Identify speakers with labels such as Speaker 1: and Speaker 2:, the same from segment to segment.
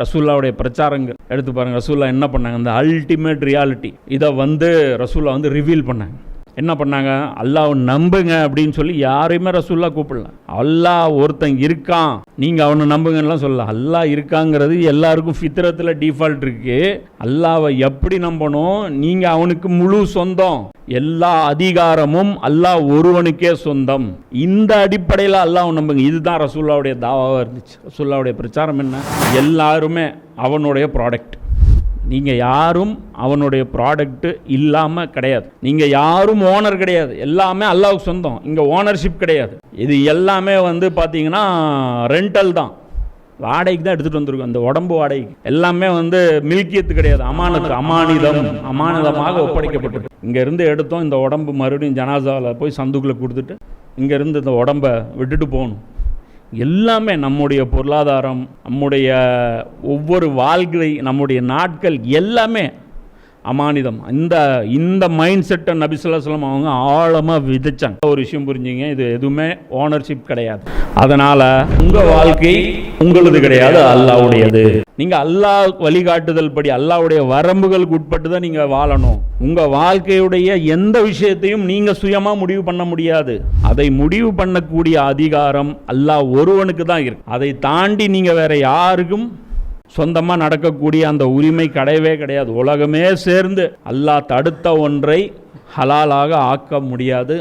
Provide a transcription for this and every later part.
Speaker 1: ரசூல்லாவுடைய பிரச்சாரங்கள் எடுத்து பாருங்கள். ரசூல்லா என்ன பண்ணாங்க, அந்த அல்டிமேட் ரியாலிட்டி இதை வந்து ரசூல்லா வந்து ரிவீல் பண்ணாங்க. என்ன பண்ணாங்க, அல்லாஹ் நம்புங்க அப்படின்னு சொல்லி யாரையுமே ரசூல்லா கூப்பிடல. அல்லாஹ் ஒருத்தன் இருக்கான், நீங்கள் அவனை நம்புங்கலாம் சொல்லலாம். அல்லாஹ் இருக்காங்கிறது எல்லாருக்கும் ஃபித்ரத்தில் டிஃபால்ட் இருக்கு. அல்லாவை எப்படி நம்பணும், நீங்கள் அவனுக்கு முழு சொந்தம், எல்லா அதிகாரமும் அல்லாஹ் ஒருவனுக்கே சொந்தம். இந்த அடிப்படையில் அல்லாஹ் நம்புங்க. இதுதான் ரசூல்லாவுடைய தாவாவாக இருந்துச்சு. ரசூல்லாவுடைய பிரச்சாரம் என்ன, எல்லாருமே அவனுடைய ப்ராடக்ட். நீங்கள் யாரும் அவனுடைய ப்ராடக்ட்டு இல்லாமல் கிடையாது. நீங்கள் யாரும் ஓனர் கிடையாது, எல்லாமே அல்லாஹ்வுக்கு சொந்தம். இங்கே ஓனர்ஷிப் கிடையாது. இது எல்லாமே வந்து பார்த்தீங்கன்னா ரெண்டல் தான், வாடகைக்கு தான் எடுத்துகிட்டு வந்துருக்கோம். அந்த உடம்பு வாடகைக்கு எல்லாமே வந்து மில்கியத்து கிடையாது, அமானத்து, அமானிதமாக ஒப்படைக்கப்பட்டிருக்கு. இங்கேருந்து எடுத்தோம், இந்த உடம்பு மறுபடியும் ஜனாசாவில் போய் சந்துக்குள்ளே கொடுத்துட்டு இங்கேருந்து இந்த உடம்பை விட்டுட்டு போகணும். எல்லாமே நம்முடைய பொருளாதாரம், நம்முடைய ஒவ்வொரு வாழ்க்கை, நம்முடைய நாட்கள் எல்லாமே அமானிதம். இந்த மைண்ட் செட்டை நபி ஸல்லல்லாஹு அலைஹி வஸல்லம் அவங்க ஆழமாக விதைச்சாங்க. ஒரு விஷயம் புரிஞ்சுங்க, இது எதுவுமே ஓனர்ஷிப் கிடையாது. அதனால் உங்கள் வாழ்க்கை உங்களது கிடையாது, அல்லாஹ்வுடையது. நீங்கள் அல்லாஹ் வழிகாட்டுதல் படி அல்லாஹ்வுடைய வரம்புகளுக்கு உட்பட்டு தான் நீங்கள் வாழணும். உங்கள் வாழ்க்கையுடைய எந்த விஷயத்தையும் நீங்கள் சுயமாக முடிவு பண்ண முடியாது. அதை முடிவு பண்ணக்கூடிய அதிகாரம் அல்லாஹ் ஒருவனுக்கு தான் இருக்கு. அதை தாண்டி நீங்கள் வேற யாருக்கும் சொந்தமாக நடக்கக்கூடிய அந்த உரிமை கிடையவே கிடையாது. உலகமே சேர்ந்து அல்லாஹ் தடுத்த ஒன்றை ஹலாலாக ஆக்க முடியாது.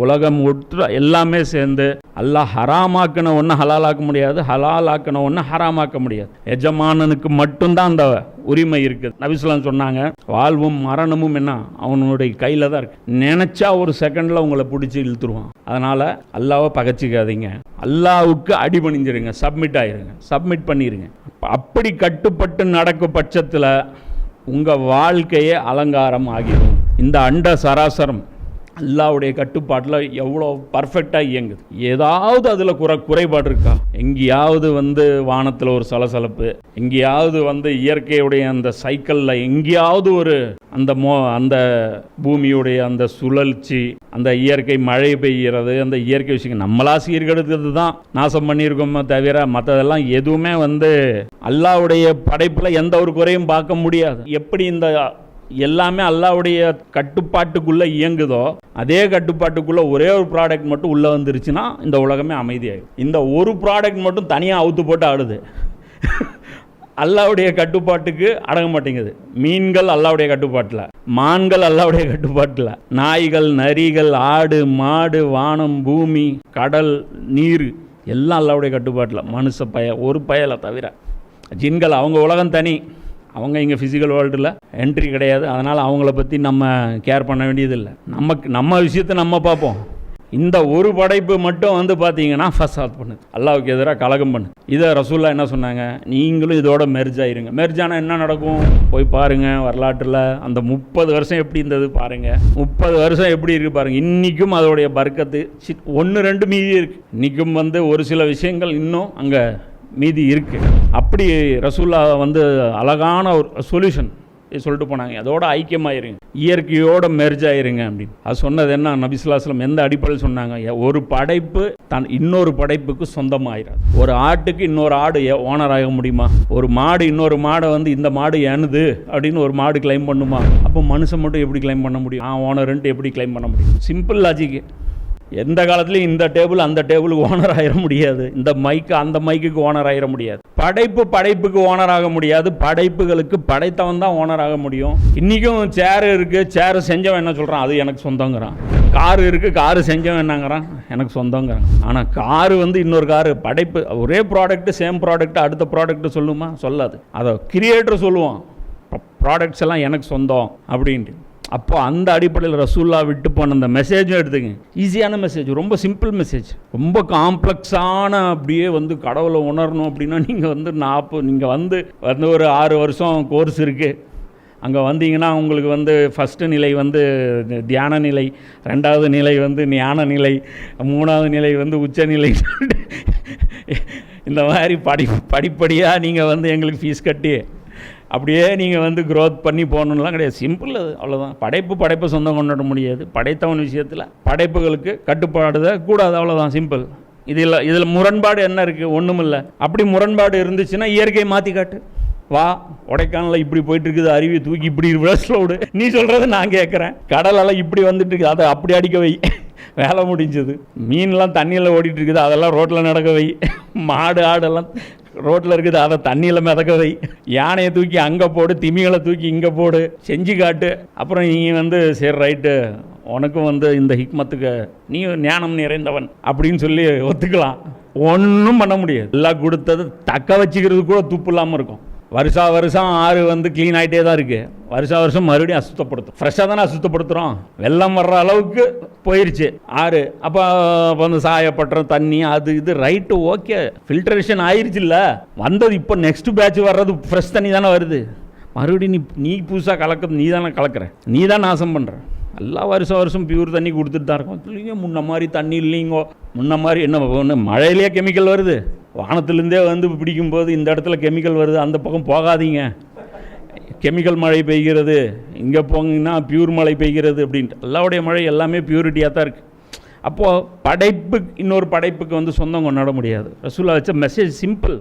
Speaker 1: உலகம் ஒற்று எல்லாமே சேர்ந்து அல்லாஹ் ஹராமாக்கின ஒன்று ஹலாலாக்க முடியாது, ஹலாலாக்கின ஒன்று ஹராமாக்க முடியாது. எஜமானனுக்கு மட்டும்தான் அந்த உரிமை இருக்குது. நபி ஸல்லல்லாஹு அலைஹி வஸல்லம் சொன்னாங்க, வாழ்வும் மரணமும் என்ன அவனுடைய கையில் தான் இருக்கு. நினச்சா ஒரு செகண்டில் உங்களை பிடிச்சி இழுத்துருவான். அதனால் அல்லாஹ்வை பகைச்சிக்காதீங்க, அல்லாஹ்வுக்கு அடிபணிஞ்சிருங்க, சப்மிட் பண்ணிடுங்க. அப்படி கட்டுப்பட்டு நடக்கும் பட்சத்தில் உங்கள் வாழ்க்கையே அலங்காரம் ஆகிடும். இந்த அண்ட சராசரம் அல்லாஹ்வுடைய கட்டுப்பாட்டில் எவ்வளோ பர்ஃபெக்டாக இயங்குது. ஏதாவது அதில் குறைபாடு இருக்கா? எங்கேயாவது வந்து வானத்தில் ஒரு சலசலப்பு, எங்கேயாவது வந்து இயற்கையுடைய அந்த சைக்கிளில் எங்கேயாவது ஒரு அந்த பூமியுடைய அந்த சுழற்சி, அந்த இயற்கை மழை பெய்கிறது, அந்த இயற்கை விஷயங்கள் நம்மளா சீர்கெடுக்கிறது தான் நாசம் பண்ணியிருக்கோமே தவிர மற்றதெல்லாம் எதுவுமே வந்து அல்லாஹ்வுடைய படைப்பில் எந்த ஒரு குறையும் பார்க்க முடியாது. எப்படி இந்த எல்லாமே அல்லாஹ்வுடைய கட்டுப்பாட்டுக்குள்ளே இயங்குதோ அதே கட்டுப்பாட்டுக்குள்ளே ஒரே ஒரு ப்ராடக்ட் மட்டும் உள்ளே வந்துருச்சுன்னா இந்த உலகமே அமைதியாகும். இந்த ஒரு ப்ராடக்ட் மட்டும் தனியாக அவுத்து போட்டு ஆடுது, அல்லாஹ்வுடைய கட்டுப்பாட்டுக்கு அடங்க மாட்டேங்குது. மீன்கள் அல்லாஹ்வுடைய கட்டுப்பாட்டில், மான்கள் அல்லாஹ்வுடைய கட்டுப்பாட்டில், நாய்கள், நரிகள், ஆடு, மாடு, வானம், பூமி, கடல், நீர் எல்லாம் அல்லாஹ்வுடைய கட்டுப்பாட்டில். மனுஷ ஒரு பயலை தவிர ஜின்கள் அவங்க உலகம் தனி, அவங்க இங்கே ஃபிசிக்கல் வேர்ல்டில் என்ட்ரி கிடையாது. அதனால் அவங்கள பற்றி நம்ம கேர் பண்ண வேண்டியதில்லை. நம்ம விஷயத்தை நம்ம பார்ப்போம். இந்த ஒரு படைப்பு மட்டும் வந்து பார்த்தீங்கன்னா ஃபசாத் பண்ணுது, அல்லாஹ்வுக்கு எதிராக கலகம் பண்ணுது. இதை ரசூல்லா என்ன சொன்னாங்க, நீங்களும் இதோட மெர்ஜ் ஆயிருங்க. மெர்ஜானா என்ன நடக்கும் போய் பாருங்கள். வரலாற்றில் அந்த 30 வருஷம் எப்படி இருந்தது பாருங்கள், 30 வருஷம் எப்படி இருக்குது பாருங்கள். இன்றைக்கும் அதோடைய பர்க்கத்து 1-2 மீதி இருக்குது. இன்றைக்கும் வந்து ஒரு சில விஷயங்கள் இன்னும் அங்கே மீதி இருக்குது. அப்படி ரசூல்லா வந்து அழகான ஒரு சொல்யூஷன் சொல்லிட்டு போனாங்க, அதோட ஐக்கியமாயிருங்க, இயற்கையோட மெர்ஜ் ஆயிருங்க அப்படின்னு. அது சொன்னது என்ன, நபி ஸல்லல்லாஹு அலைஹி வஸல்லம் எந்த அடிப்படையில் சொன்னாங்க, ஒரு படைப்பு தான் இன்னொரு படைப்புக்கு சொந்தமாயிராது. ஒரு ஆட்டுக்கு இன்னொரு ஆடு ஓனர் ஆக முடியுமா? ஒரு மாடு இன்னொரு மாடை வந்து இந்த மாடு ஏனுது அப்படின்னு ஒரு மாடு கிளைம் பண்ணுமா? அப்போ மனுஷன் மட்டும் எப்படி கிளைம் பண்ண முடியும்? ஓனருன்ட்டு எப்படி கிளைம் பண்ண முடியும்? Simple logic. எந்த காலத்துலையும் இந்த டேபிள் அந்த டேபிளுக்கு ஓனர் ஆகிட முடியாது, இந்த மைக்கு அந்த மைக்குக்கு ஓனர் ஆகிட முடியாது. படைப்புக்கு ஓனர் ஆக முடியாது, படைப்புகளுக்கு படைத்தவன் தான் ஓனர் ஆக முடியும். இன்றைக்கும் சேரு இருக்குது, சேரு செஞ்சவன் என்ன சொல்கிறான், அது எனக்கு சொந்தங்கிறான். காரு இருக்குது, காரு செஞ்சவன் என்னங்கிறான், எனக்கு சொந்தங்கிறான். ஆனால் காரு வந்து இன்னொரு காரு படைப்பு, ஒரே ப்ராடக்ட்டு சேம் ப்ராடக்ட் அடுத்த ப்ராடக்ட்டு சொல்லுமா? சொல்லாது. அதை கிரியேட்டர் சொல்லுவான், ப்ராடக்ட்ஸ் எல்லாம் எனக்கு சொந்தம் அப்படின்ட்டு. அப்போ அந்த அடிப்படையில் ரசூல்லா விட்டு போன அந்த மெசேஜும் எடுத்துங்க. ஈஸியான மெசேஜ், ரொம்ப சிம்பிள் மெசேஜ். ரொம்ப காம்ப்ளெக்ஸான அப்படியே வந்து கடவுளை உணரணும் அப்படின்னா நீங்கள் வந்து நீங்கள் வந்து ஒரு 6 வருஷம் கோர்ஸ் இருக்குது. அங்கே வந்தீங்கன்னா உங்களுக்கு வந்து ஃபஸ்ட்டு நிலை வந்து தியான நிலை, 2வது நிலை வந்து ஞான நிலை, 3வது நிலை வந்து உச்ச நிலை. இந்த மாதிரி படிப்படியாக நீங்கள் வந்து எங்களுக்கு ஃபீஸ் கட்டி அப்படியே நீங்கள் வந்து க்ரோத் பண்ணி போகணுன்னெலாம் கிடையாது. சிம்பிள், அது அவ்வளோதான். படைப்பை சொந்தம் கொண்டாட முடியாது. படைத்தவன் விஷயத்தில் படைப்புகளுக்கு கட்டுப்பாடு கூடாது, அவ்வளோதான், சிம்பிள். இதில் முரண்பாடு என்ன இருக்குது? ஒன்றும் இல்லை. அப்படி முரண்பாடு இருந்துச்சுன்னா இயற்கையை மாற்றி காட்டு. வா கொடைக்கானலில் இப்படி போயிட்டு இருக்குது, அருவி தூக்கி இப்படி ரிவர்ஸில் விடு, நீ சொல்கிறத நான் கேட்குறேன். கடலெல்லாம் இப்படி வந்துட்டு இருக்குது, அதை அப்படி அடிக்க வை, வேலை முடிஞ்சது. மீன்லாம் தண்ணியில் ஓடிட்டு இருக்குது, அதெல்லாம் ரோட்டில் நடக்க வை. மாடு ஆடெல்லாம் ரோட்டில் இருக்குது, அதை தண்ணியில் மிதக்க வை. யானையை தூக்கி அங்கே போடு, திமிகளை தூக்கி இங்கே போடு, செஞ்சு காட்டு. அப்புறம் நீ சரி ரைட்டு, உனக்கும் இந்த ஹிக்மத்துக்கு நீ ஞானம் நிறைந்தவன் அப்படின்னு சொல்லி ஒத்துக்கலாம். ஒன்றும் பண்ண முடியாது. எல்லாம் கொடுத்தது தக்க வச்சுக்கிறது கூட துப்பு இல்லாமல் இருக்கும். வருஷம் ஆறு க்ளீன் ஆகிட்டே தான் இருக்குது. வருஷம் மறுபடியும் அசுத்தப்படுத்தும். ஃப்ரெஷ்ஷாக தானே அசுத்தப்படுத்துகிறோம். வெள்ளம் வர்ற அளவுக்கு போயிடுச்சு ஆறு. அப்போ சாயப்பட்டுற தண்ணி அது இது ரைட்டு, ஓகே, ஃபில்ட்ரேஷன் ஆயிடுச்சு. இல்லை வந்தது இப்போ நெக்ஸ்ட் பேட்ச் வர்றது ஃப்ரெஷ் தண்ணி தானே வருது. மறுபடியும் நீ புதுசாக கலக்கிறது, நீ தானே கலக்கிற, நீ தான் நாசம் பண்ணுற. எல்லாம் வருஷம் பியூர் தண்ணி கொடுத்துட்டு தான் இருக்கும். இல்லைங்க முன்ன மாதிரி தண்ணி இல்லைங்கோ. முன்ன மாதிரி என்ன மழையிலேயே கெமிக்கல் வருது. வானத்துலேருந்தே பிடிக்கும்போது இந்த இடத்துல கெமிக்கல் வருது, அந்த பக்கம் போகாதீங்க, கெமிக்கல் மழை பெய்கிறது, இங்கே போங்கன்னா பியூர் மழை பெய்கிறது அப்படின்ட்டு. எல்லாருடைய மழை எல்லாமே பியூரிட்டியாக தான் இருக்குது. அப்போது படைப்பு இன்னொரு படைப்புக்கு சொந்தம் கொண்டாட முடியாது. ரசூலுல்லாஹ் வச்ச மெசேஜ் சிம்பிள்.